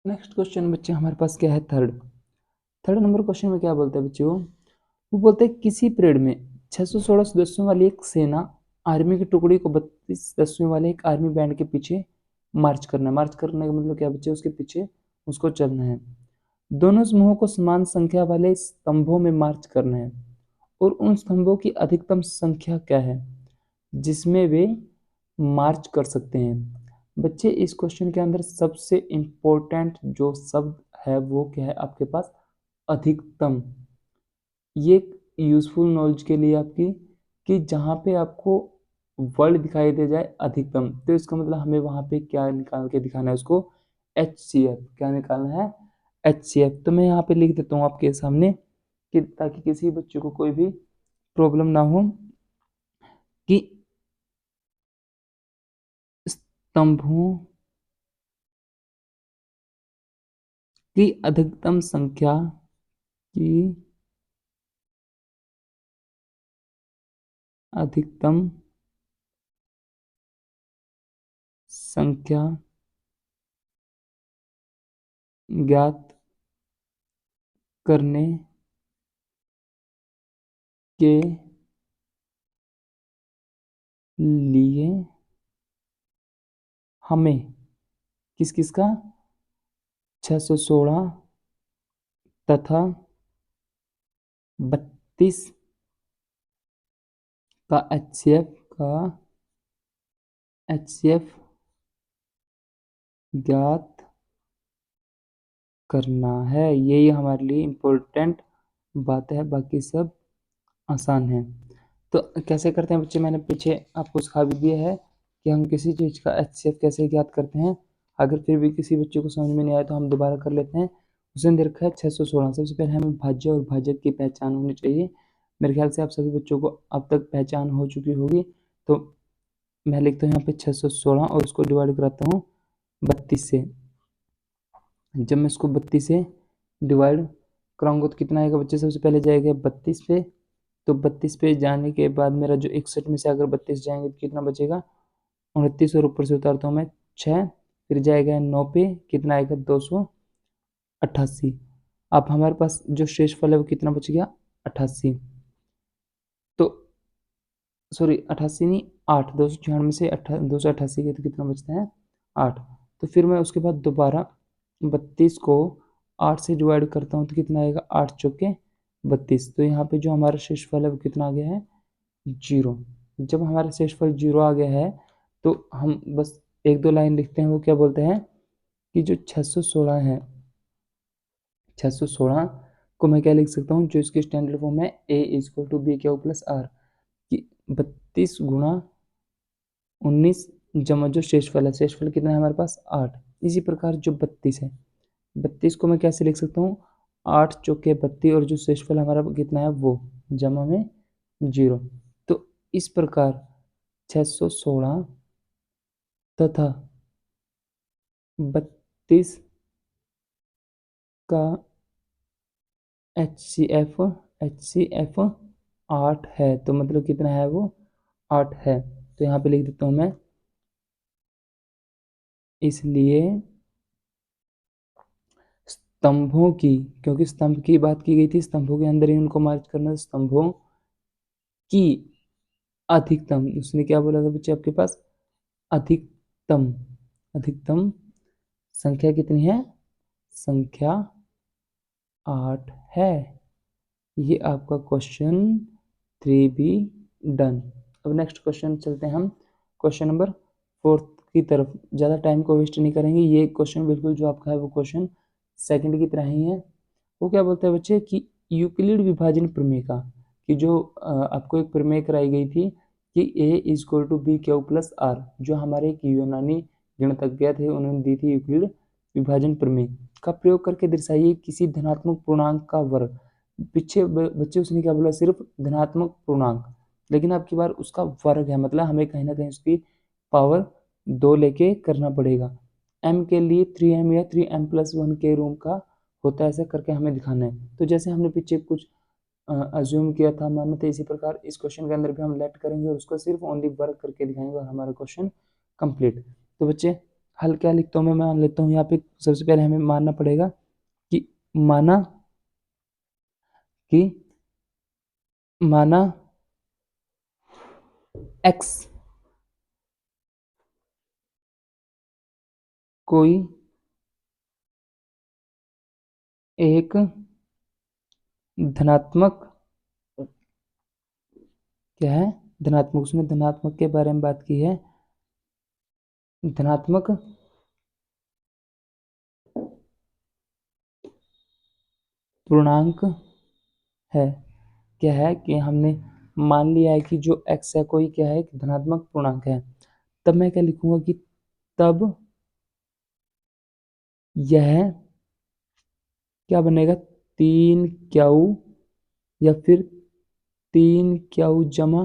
Next question बच्चे हमारे पास क्या है, थर्ड नंबर क्वेश्चन में क्या बोलते हैं बच्चे, वो बोलते हैं किसी पीरियड में 616 सदस्यों वाली एक सेना आर्मी की टुकड़ी को 32 सदस्यों वाले एक आर्मी बैंड के पीछे मार्च करना है। मार्च करने का मतलब क्या बच्चे, उसके पीछे उसको चलना है। दोनों समूहों को समान संख्या वाले स्तंभों में मार्च करना है और उन स्तंभों की अधिकतम संख्या क्या है जिसमें वे मार्च कर सकते हैं। बच्चे इस क्वेश्चन के अंदर सबसे इम्पोर्टेंट जो शब्द है वो क्या है आपके पास, अधिकतम। ये यूजफुल नॉलेज के लिए आपकी, कि जहाँ पे आपको वर्ड दिखाई दे जाए अधिकतम, तो इसका मतलब हमें वहाँ पे क्या निकाल के दिखाना है उसको, HCF। क्या निकालना है, HCF। तो मैं यहाँ पे लिख देता हूँ आपके सामने कि ताकि किसी बच्चे को कोई भी प्रॉब्लम ना हो कि स्तंभों की अधिकतम संख्या की अधिकतम संख्या ज्ञात करने के लिए हमें किस किस का, 616 तथा 32 का HCF ज्ञात करना है। यही हमारे लिए इम्पोर्टेंट बात है, बाकी सब आसान है। तो कैसे करते हैं बच्चे, मैंने पीछे आपको सिखा भी दिया है कि हम किसी चीज़ का HCF कैसे ज्ञात करते हैं। अगर फिर भी किसी बच्चे को समझ में नहीं आया तो हम दोबारा कर लेते हैं। उसने दे रखा है 616। सबसे पहले हमें भाज्य और भाजक की पहचान होनी चाहिए। मेरे ख्याल से आप सभी बच्चों को अब तक पहचान हो चुकी होगी। तो मैं लिखता हूँ यहाँ पे 616 और उसको डिवाइड कराता हूँ 32 से। जब मैं इसको 32 से डिवाइड कराऊंगा तो कितना आएगा बच्चे, सबसे पहले जाएगा 32 पे। तो 32 पे जाने के बाद मेरा जो 61 में से अगर 32 जाएंगे तो कितना बचेगा, 29। और ऊपर से उतारता हूँ मैं 6, फिर जाएगा 9 पे, कितना आएगा 288। अब हमारे पास जो शेषफल है वो कितना बच गया, 88। तो सॉरी 88 नहीं, 8, 296 में से 288 के तो कितना बचता है, 8। तो फिर मैं उसके बाद दोबारा 32 को 8 से डिवाइड करता हूँ तो कितना आएगा, 8 चौके 32। तो यहाँ पे जो हमारा शेषफल है वो कितना आ गया है, 0। जब हमारा शेषफल 0 आ गया है तो हम बस एक दो लाइन लिखते हैं। वो क्या बोलते हैं कि जो 616 है, 616 को मैं क्या लिख सकता हूँ, जो इसकी स्टैंडर्ड फॉर्म है A=B² + R, कि 32 गुणा 19 जमा जो शेषफल है, शेषफल कितना है हमारे पास, 8। इसी प्रकार जो 32 है, 32 को मैं कैसे लिख सकता हूँ, 8 चौके 32 और जो शेषफल हमारा कितना है वो जमा में 0। तो इस प्रकार 616 तथा 32 का HCF 8 है। तो मतलब कितना है वो, 8 है। तो यहाँ पे लिख देता हूँ मैं, इसलिए स्तंभों की, क्योंकि स्तंभ की बात की गई थी, स्तंभों के अंदर ही उनको मार्च करना, स्तंभों की अधिकतम, उसने क्या बोला था बच्चे आपके पास, अधिकतम, अधिकतम संख्या कितनी है, संख्या 8 है। ये आपका क्वेश्चन 3 भी डन। अब नेक्स्ट क्वेश्चन चलते हैं हम क्वेश्चन नंबर 4 की तरफ। ज़्यादा टाइम को वेस्ट नहीं करेंगे। ये क्वेश्चन बिल्कुल जो आपका है वो क्वेश्चन सेकंड की तरह ही है। वो क्या बोलते हैं बच्चे कि यूक्लिड विभाजन प्रमेय का, कि जो आपको एक प्रमेय कराई गई थी कि A=B²+R, जो हमारे एक यूनानी गणितज्ञ थे उन्होंने दी थी, यूक्लिड विभाजन प्रमेय का प्रयोग करके दर्शाइए किसी धनात्मक पूर्णांक का वर्ग। पीछे बच्चे उसने क्या बोला, सिर्फ धनात्मक पूर्णांक, लेकिन अब की बार उसका वर्ग है, मतलब हमें कहीं ना कहीं उसकी पावर 2 लेके करना पड़ेगा। m के लिए 3m या 3m+1 के रूम का होता है, ऐसा करके हमें दिखाना है। तो जैसे हमने पीछे कुछ अज्यूम किया था, माना था, इसी प्रकार इस क्वेश्चन के अंदर भी हम लेट करेंगे और उसको सिर्फ ओनली वर्क करके दिखाएंगे और हमारा क्वेश्चन कंप्लीट। तो बच्चे हल क्या लिखता हूँ मैं मान लेता हूँ यहाँ पे सबसे पहले हमें मानना पड़ेगा कि माना कि x कोई एक धनात्मक, क्या है, धनात्मक, उसने धनात्मक के बारे में बात की है, धनात्मक पूर्णांक है। क्या है कि हमने मान लिया है कि जो x है कोई क्या है, एक धनात्मक पूर्णांक है। तब मैं क्या लिखूंगा कि तब यह क्या बनेगा, 3q या फिर 3q जमा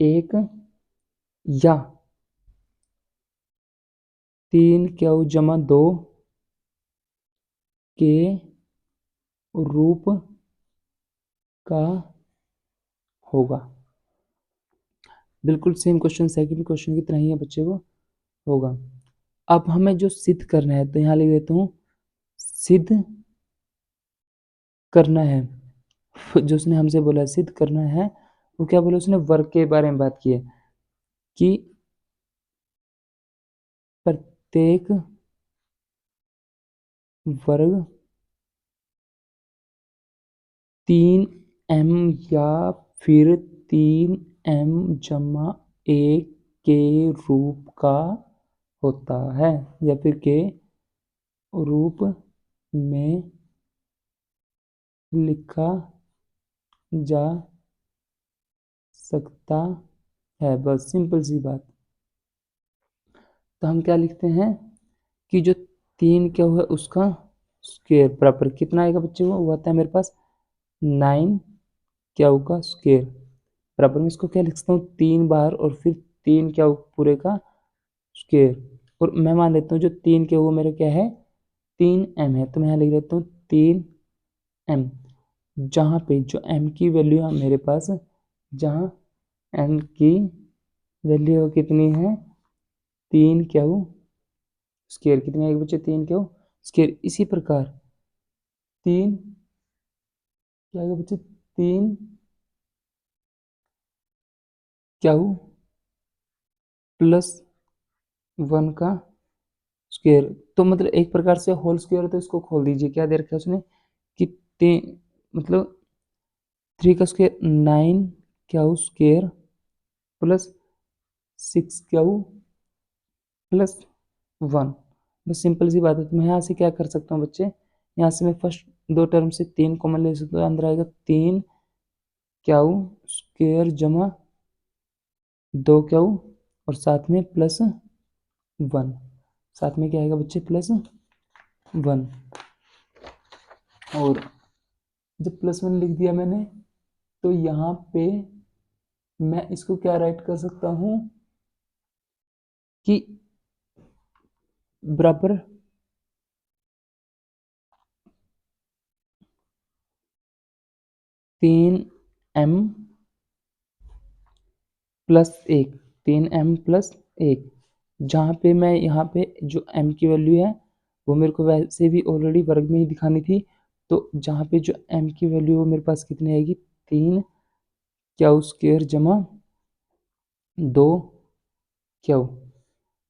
1 या 3q जमा 2 के रूप का होगा। बिल्कुल सेम क्वेश्चन सेकंड क्वेश्चन की तरह ही है बच्चे, वो होगा। अब हमें जो सिद्ध करना है, तो यहाँ लिख देता हूँ सिद्ध करना है। जो उसने हमसे बोला सिद्ध करना है, वो क्या बोला, उसने वर्ग के बारे में बात की है कि प्रत्येक वर्ग 3m या फिर 3m जमा 1 के रूप का होता है, या फिर के रूप में लिखा जा सकता है। बस सिंपल सी बात। तो हम क्या लिखते हैं कि जो 3 क्या हुआ उसका स्क्वायर बराबर कितना आएगा बच्चे, वो आता है मेरे पास 9 क्या होगा स्क्वायर बराबर में, इसको क्या लिख सकता हूँ 3 बार और फिर 3 क्या पूरे का स्क्वायर। और मैं मान लेता हूँ जो 3 क्या वो मेरा क्या है 3m है, तो मैं यहाँ लिख देता हूँ 3m, जहाँ पे जो m की वैल्यू है मेरे पास, जहाँ m की वैल्यू कितनी है 3 क्या हो स्क्वायर, कितनी आएगी बच्चे 3 क्या हो स्क्वायर। इसी प्रकार 3 क्या आएगा बच्चे 3 क्या हो +1 का स्क्वायर। तो मतलब एक प्रकार से होल स्क्वायर, तो इसको खोल दीजिए, क्या दे रखा है उसने कि मतलब 3 का स्क्वायर 9 क्या हो स्क्वायर +6 क्या हो +1। बस सिंपल सी बात है। तो मैं यहाँ से क्या कर सकता हूँ बच्चे, यहाँ से मैं फर्स्ट दो टर्म से 3 कॉमन ले सकता हूँ, अंदर आएगा 3 क्या हो स्क्वायर जमा 2 क्या हो और साथ में +1, साथ में क्या आएगा बच्चे +1। और जब +1 लिख दिया मैंने, तो यहाँ पे मैं इसको क्या राइट कर सकता हूँ कि बराबर 3m +1, 3m+1, जहाँ पे मैं यहाँ पे जो m की वैल्यू है वो मेरे को वैसे भी ऑलरेडी वर्ग में ही दिखानी थी। तो जहाँ पे जो m की वैल्यू वो मेरे पास कितनी आएगी 3 क्या स्क्वायर जमा 2 क्या,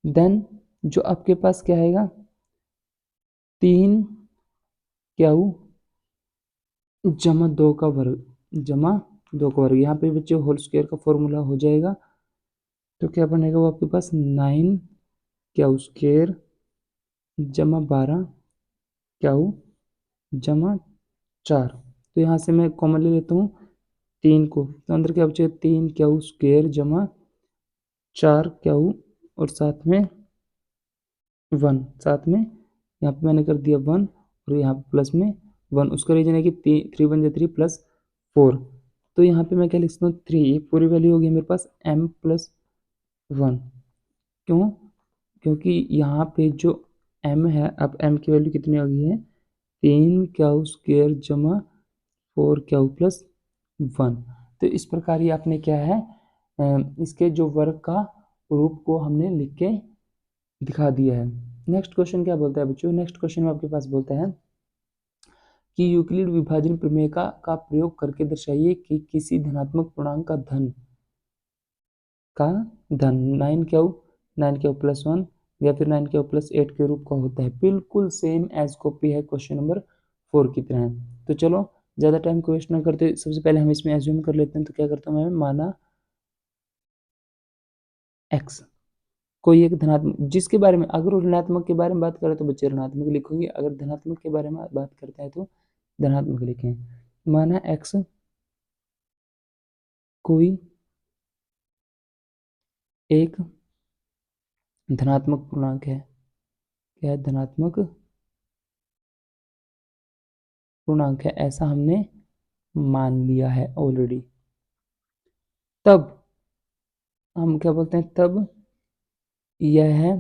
देन जो आपके पास क्या आएगा 3 क्या जमा 2 का वर्ग, जमा 2 का वर्ग। यहाँ पे बच्चे होल स्क्वायर का फॉर्मूला हो जाएगा, तो क्या बनेगा वो आपके पास 9 क्या स्क्वायर जमा 12 क्या जमा 4। तो यहाँ से मैं कॉमन ले लेता हूँ 3 को, तो अंदर क्या बचेगा 3 क्या स्क्वायर जमा 4 क्या और साथ में 1, साथ में यहाँ पे मैंने कर दिया 1 और यहाँ पे प्लस में 1। उसका रीजन है कि 3 1 3 +4। तो यहाँ पे मैं क्या लिख सकता हूँ 3, ये पूरी वैल्यू होगी मेरे पास m+1। क्यों, क्योंकि यहाँ पे जो m है, अब m की वैल्यू कितनी आ गई है 3 क्या स्क्वायर जमा 4 क्या +1। तो इस प्रकार ये आपने क्या है इसके जो वर्ग का रूप को हमने लिख के दिखा दिया है। नेक्स्ट क्वेश्चन क्या बोलता है बच्चों, नेक्स्ट क्वेश्चन में आपके पास बोलता है कि यूक्लिड विभाजन प्रमेय का प्रयोग करके दर्शाइए कि किसी धनात्मक पूर्णांक का धन 9 क्यू या फिर 9 क्यू+8 के रूप का होता है। बिल्कुल सेम एज कॉपी है क्वेश्चन नंबर 4 की तरह। तो चलो ज़्यादा टाइम को वेस्ट ना करते, सबसे पहले हम इसमें एज्यूम कर लेते हैं। तो क्या करता हूँ मैं, माना x कोई एक धनात्मक, जिसके बारे में अगर वो ऋणात्मक के बारे में बात करें तो बच्चे ऋणात्मक लिखोगे, अगर धनात्मक के बारे में बात करते हैं तो धनात्मक लिखें। माना x कोई एक धनात्मक पूर्णांक है। क्या है? धनात्मक पूर्णांक है, ऐसा हमने मान लिया है ऑलरेडी। तब हम क्या बोलते हैं, तब यह है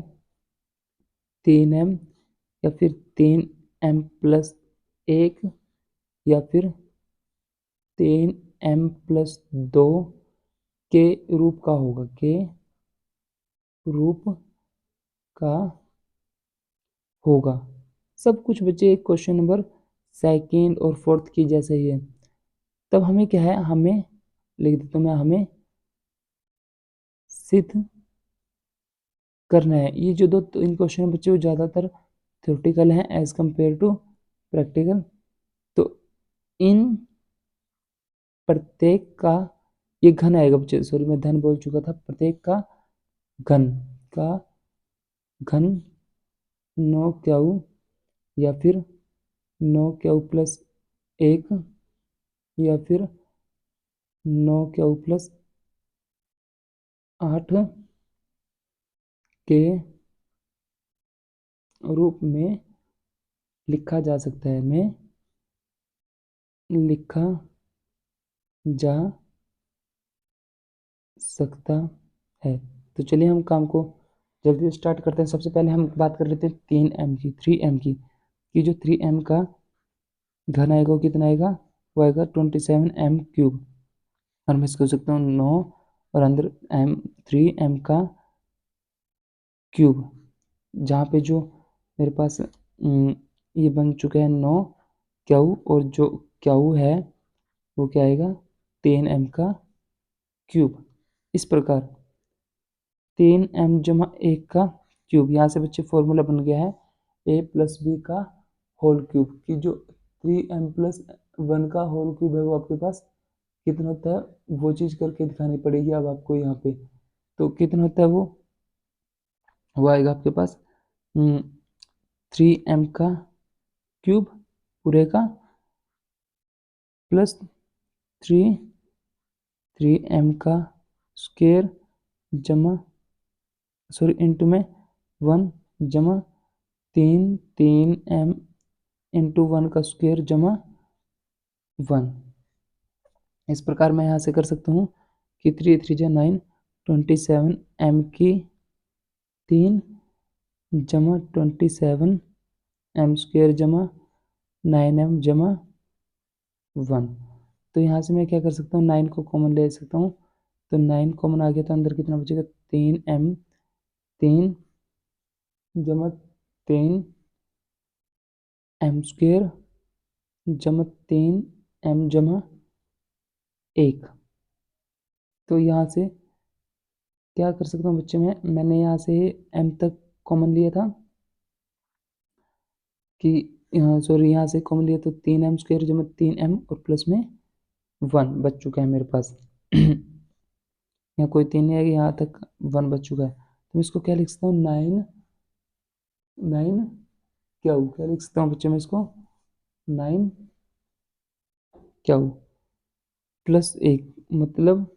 3m या फिर 3m+1 या फिर 3m+2 के रूप का होगा, के रूप का होगा। सब कुछ बच्चे क्वेश्चन नंबर सेकेंड और फोर्थ की जैसे ही है। तब हमें क्या है, हमें लिख देता हूँ मैं, हमें सिद्ध करना है। ये जो दो इन क्वेश्चन बच्चे वो ज़्यादातर थ्योरेटिकल हैं एज कंपेयर टू प्रैक्टिकल। तो इन प्रत्येक का ये घन आएगा बच्चे, सॉरी मैं धन बोल चुका था, प्रत्येक घन का घन 9 क्यू या फिर 9 क्यू+1 या फिर 9 क्यू+8 के रूप में लिखा जा सकता है, में लिखा जा सकता है। तो चलिए हम काम को जल्दी स्टार्ट करते हैं। सबसे पहले हम बात कर लेते हैं 3m की, 3m की, कि जो 3m का घन आएगा वो कितना आएगा, वो आएगा 27m3। और मैं इसको सकता हूँ 9 और अंदर m 3m का क्यूब, जहाँ पे जो मेरे पास ये बन चुका है 9 क्यू, और जो क्यू है वो क्या आएगा 3m का क्यूब। इस प्रकार 3m+1 का क्यूब, यहाँ से बच्चे फॉर्मूला बन गया है a+b का होल क्यूब, की जो 3m+1 का होल क्यूब है वो आपके पास कितना होता है, वो चीज़ करके दिखानी पड़ेगी अब आपको यहाँ पे। तो कितना होता है वो आएगा आपके पास 3m का क्यूब पूरे का प्लस 3m का स्क्वायर जमा, सॉरी इंटू में 1 जमा 3m इंटू 1 का स्क्वायर जमा 1। इस प्रकार मैं यहाँ से कर सकता हूँ कि 3 3 9 27m की 3 जमा 27m² जमा 9m जमा 1। तो यहाँ से मैं क्या कर सकता हूँ, 9 को कॉमन ले सकता हूँ। तो 9 कॉमन आ गया तो अंदर कितना बचेगा, 3m 3 जमा 3m² जमा 3m जमा 1। तो यहाँ से क्या कर सकता हूँ बच्चे में, मैंने यहाँ से m तक कॉमन लिया था कि यहाँ, सॉरी यहाँ से कॉमन लिया तो 3m² जमा 3m और प्लस में 1 बच चुका है मेरे पास। यहाँ कोई 3 नहीं आएगा, यहाँ तक 1 बच चुका है। तो मैं इसको क्या लिख सकता हूँ, 9 क्या लिख सकता हूँ बच्चे में इसको, 9 क्या+1, मतलब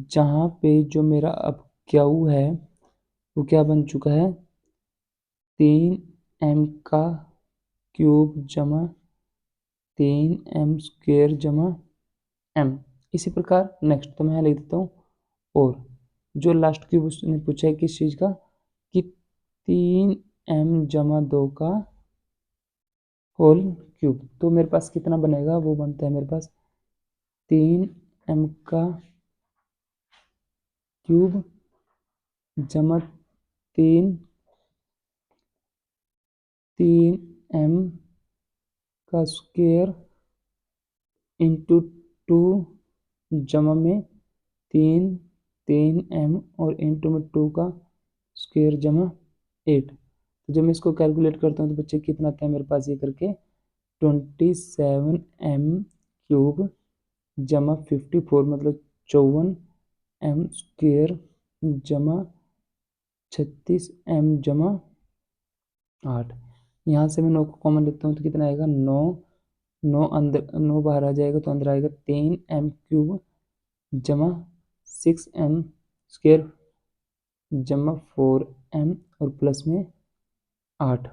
जहाँ पे जो मेरा अब क्या है वो क्या बन चुका है, 3m का क्यूब जमा 3m² जमा m। इसी प्रकार नेक्स्ट तो मैं यहाँ लिख देता हूँ, और जो लास्ट क्यूब उसने पूछा है किस चीज़ का, कि 3m+2 का होल क्यूब। तो मेरे पास कितना बनेगा, वो बनता है मेरे पास 3m का क्यूब जमा 3 3m का स्क्वायर इंटू 2 जमा में 3m और इंटू में 2 का स्क्वायर जमा 8। तो जब मैं इसको कैलकुलेट करता हूँ तो बच्चे कितना आता है मेरे पास ये करके 27m³ जमा 54 मतलब 54m स्क्वायर जमा 36m जमा 8। यहाँ से मैं 9 को कॉमन लेता हूँ तो कितना आएगा 9 अंदर 9 बाहर आ जाएगा तो अंदर आएगा 3m³ जमा 6m स्क्वायर जमा 4m और प्लस में 8।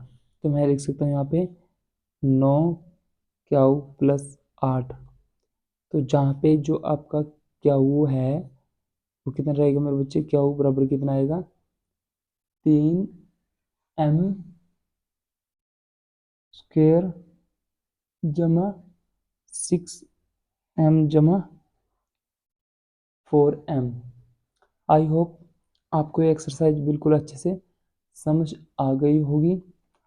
तो मैं लिख सकता हूँ यहाँ पे 9 प्लस 8। तो जहाँ पे जो आपका क्यू है वो कितना रहेगा मेरे बच्चे, क्यू बराबर कितना आएगा 3m स्क्वायर जमा 6m जमा 4m। आई होप आपको ये एक्सरसाइज बिल्कुल अच्छे से समझ आ गई होगी।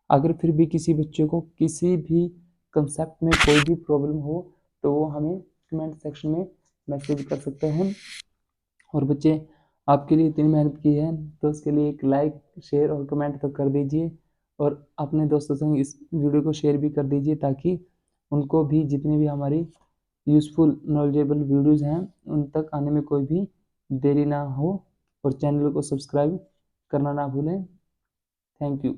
अगर फिर भी किसी बच्चे को किसी भी कंसेप्ट में कोई भी प्रॉब्लम हो तो वो हमें कमेंट सेक्शन में मैसेज कर सकते हैं। और बच्चे आपके लिए इतनी मेहनत की है तो उसके लिए एक लाइक शेयर और कमेंट तो कर दीजिए और अपने दोस्तों से इस वीडियो को शेयर भी कर दीजिए ताकि उनको भी जितनी भी हमारी यूज़फुल नॉलेजेबल वीडियोज़ हैं उन तक आने में कोई भी देरी ना हो। और चैनल को सब्सक्राइब करना ना भूलें। Thank you.